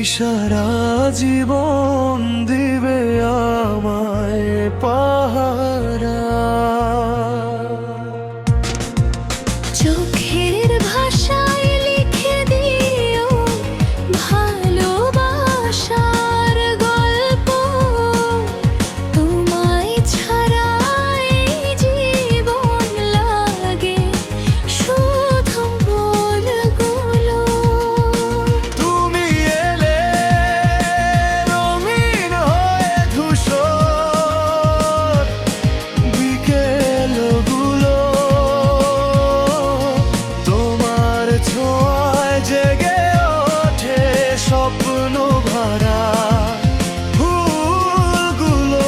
সারা জীবন দিবে আমায় পাহারা। চোখের ভাষায় লিখে দিও ভালোবাসার গল্প, তোমায় ছাড়া এই জীবন লাগে শুধু বলগুলো। তুমি এলে রঙিন হয়ে ধূসর বিকেলগুলো, তোমার ছোঁয়ায় জেগে ওঠে স্বপ্ন ভরা ফুলগুলো।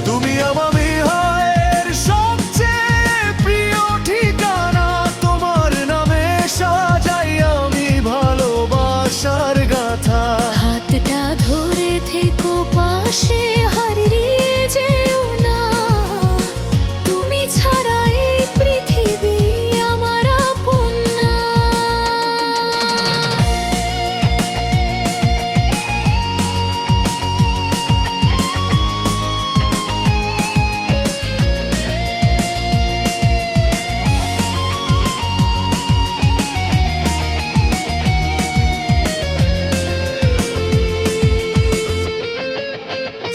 তুমি আমার হৃদয়ের সবচেয়ে প্রিয় ঠিকানা, তোমার নামে সাজাই আমি ভালোবাসার গাথা। হাতটা ধরে থেকো পাশে, হারিয়ে যেও না, তুমি ছাড়া এই পৃথিবী আমার আপন না।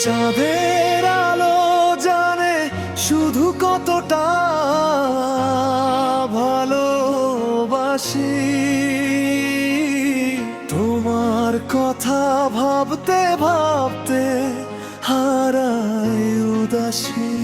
চাঁদের আলো জানে শুধু কতটা ভালোবাসি, তোমার কথা ভাবতে ভাবতে হারাই উদাসী।